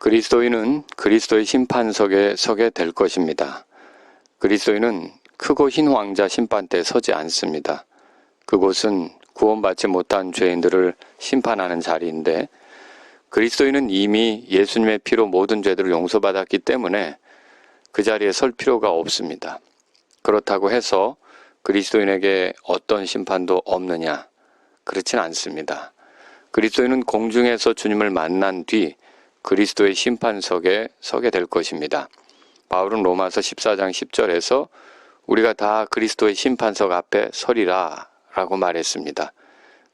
그리스도인은 그리스도의 심판석에 서게 될 것입니다. 그리스도인은 크고 흰 왕자 심판대에 서지 않습니다. 그곳은 구원받지 못한 죄인들을 심판하는 자리인데 그리스도인은 이미 예수님의 피로 모든 죄들을 용서받았기 때문에 그 자리에 설 필요가 없습니다. 그렇다고 해서 그리스도인에게 어떤 심판도 없느냐? 그렇진 않습니다. 그리스도인은 공중에서 주님을 만난 뒤 그리스도의 심판석에 서게 될 것입니다. 바울은 로마서 14장 10절에서 우리가 다 그리스도의 심판석 앞에 서리라 라고 말했습니다.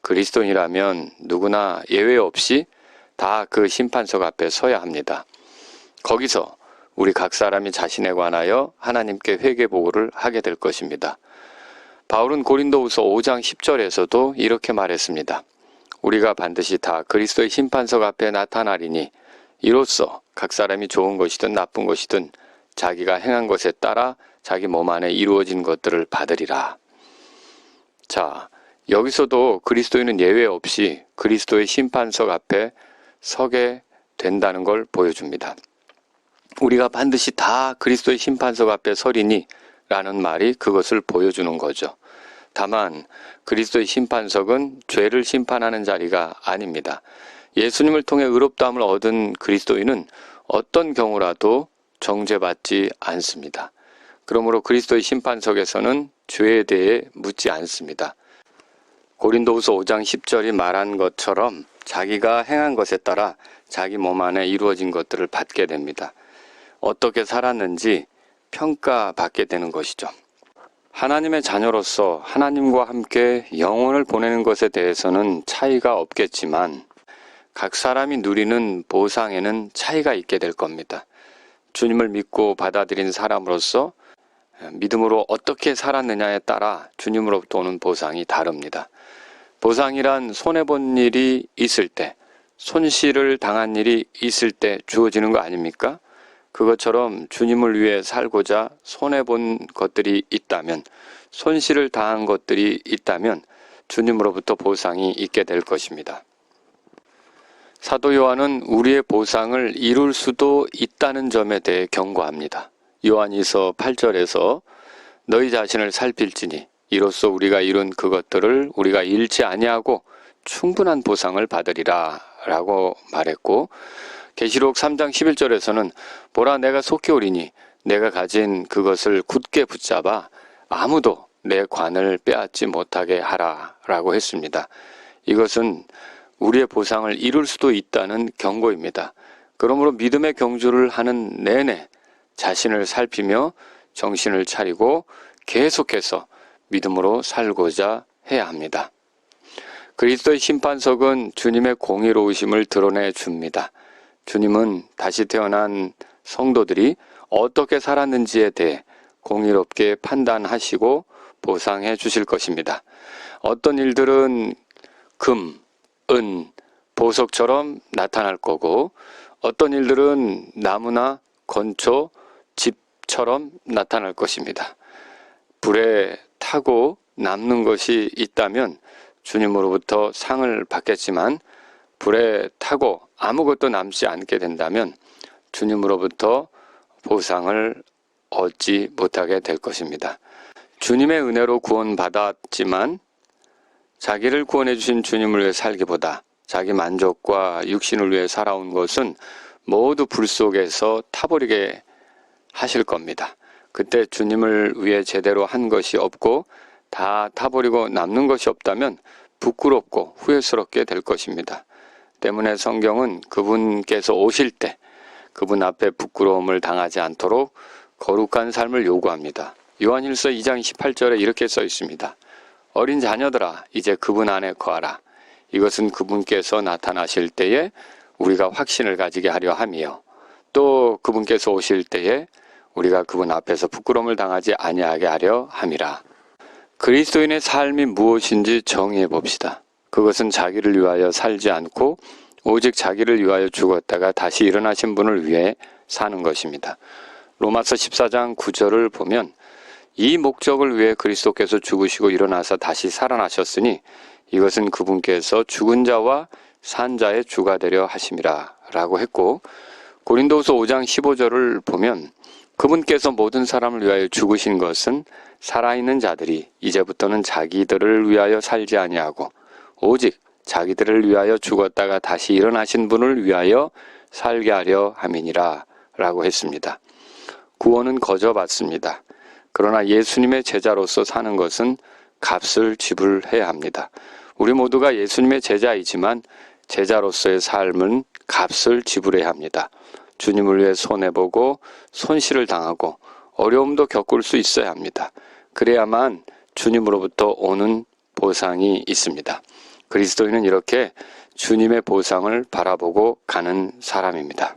그리스도인이라면 누구나 예외 없이 다 그 심판석 앞에 서야 합니다. 거기서 우리 각 사람이 자신에 관하여 하나님께 회개 보고를 하게 될 것입니다. 바울은 고린도후서 5장 10절에서도 이렇게 말했습니다. 우리가 반드시 다 그리스도의 심판석 앞에 나타나리니 이로써 각 사람이 좋은 것이든 나쁜 것이든 자기가 행한 것에 따라 자기 몸 안에 이루어진 것들을 받으리라. 자, 여기서도 그리스도인은 예외 없이 그리스도의 심판석 앞에 서게 된다는 걸 보여줍니다. 우리가 반드시 다 그리스도의 심판석 앞에 서리니 라는 말이 그것을 보여주는 거죠. 다만 그리스도의 심판석은 죄를 심판하는 자리가 아닙니다. 예수님을 통해 의롭다함을 얻은 그리스도인은 어떤 경우라도 정죄받지 않습니다. 그러므로 그리스도의 심판석에서는 죄에 대해 묻지 않습니다. 고린도후서 5장 10절이 말한 것처럼 자기가 행한 것에 따라 자기 몸 안에 이루어진 것들을 받게 됩니다. 어떻게 살았는지 평가받게 되는 것이죠. 하나님의 자녀로서 하나님과 함께 영혼을 보내는 것에 대해서는 차이가 없겠지만 각 사람이 누리는 보상에는 차이가 있게 될 겁니다. 주님을 믿고 받아들인 사람으로서 믿음으로 어떻게 살았느냐에 따라 주님으로부터 오는 보상이 다릅니다. 보상이란 손해본 일이 있을 때, 손실을 당한 일이 있을 때 주어지는 거 아닙니까? 그것처럼 주님을 위해 살고자 손해본 것들이 있다면, 손실을 당한 것들이 있다면 주님으로부터 보상이 있게 될 것입니다. 사도 요한은 우리의 보상을 이룰 수도 있다는 점에 대해 경고합니다. 요한이서 8절에서 너희 자신을 살필지니 이로써 우리가 이룬 그것들을 우리가 잃지 아니하고 충분한 보상을 받으리라 라고 말했고, 계시록 3장 11절에서는 보라 내가 속히 오리니 내가 가진 그것을 굳게 붙잡아 아무도 내 관을 빼앗지 못하게 하라 라고 했습니다. 이것은 우리의 보상을 이룰 수도 있다는 경고입니다. 그러므로 믿음의 경주를 하는 내내 자신을 살피며 정신을 차리고 계속해서 믿음으로 살고자 해야 합니다. 그리스도의 심판석은 주님의 공의로우심을 드러내 줍니다. 주님은 다시 태어난 성도들이 어떻게 살았는지에 대해 공의롭게 판단하시고 보상해 주실 것입니다. 어떤 일들은 금, 은, 보석처럼 나타날 거고 어떤 일들은 나무나 건초, 집처럼 나타날 것입니다. 불에 타고 남는 것이 있다면 주님으로부터 상을 받겠지만 불에 타고 아무것도 남지 않게 된다면 주님으로부터 보상을 얻지 못하게 될 것입니다. 주님의 은혜로 구원받았지만 자기를 구원해 주신 주님을 위해 살기보다 자기 만족과 육신을 위해 살아온 것은 모두 불 속에서 타버리게 하실 겁니다. 그때 주님을 위해 제대로 한 것이 없고 다 타버리고 남는 것이 없다면 부끄럽고 후회스럽게 될 것입니다. 때문에 성경은 그분께서 오실 때 그분 앞에 부끄러움을 당하지 않도록 거룩한 삶을 요구합니다. 요한일서 2장 28절에 이렇게 써 있습니다. 어린 자녀들아 이제 그분 안에 거하라. 이것은 그분께서 나타나실 때에 우리가 확신을 가지게 하려 함이요. 또 그분께서 오실 때에 우리가 그분 앞에서 부끄러움을 당하지 아니하게 하려 함이라. 그리스도인의 삶이 무엇인지 정의해 봅시다. 그것은 자기를 위하여 살지 않고 오직 자기를 위하여 죽었다가 다시 일어나신 분을 위해 사는 것입니다. 로마서 14장 9절을 보면 이 목적을 위해 그리스도께서 죽으시고 일어나서 다시 살아나셨으니 이것은 그분께서 죽은 자와 산 자의 주가 되려 하심이라 라고 했고, 고린도후서 5장 15절을 보면 그분께서 모든 사람을 위하여 죽으신 것은 살아있는 자들이 이제부터는 자기들을 위하여 살지 아니하고 오직 자기들을 위하여 죽었다가 다시 일어나신 분을 위하여 살게 하려 함이니라 라고 했습니다. 구원은 거저 받습니다. 그러나 예수님의 제자로서 사는 것은 값을 지불해야 합니다. 우리 모두가 예수님의 제자이지만 제자로서의 삶은 값을 지불해야 합니다. 주님을 위해 손해보고 손실을 당하고 어려움도 겪을 수 있어야 합니다. 그래야만 주님으로부터 오는 보상이 있습니다. 그리스도인은 이렇게 주님의 보상을 바라보고 가는 사람입니다.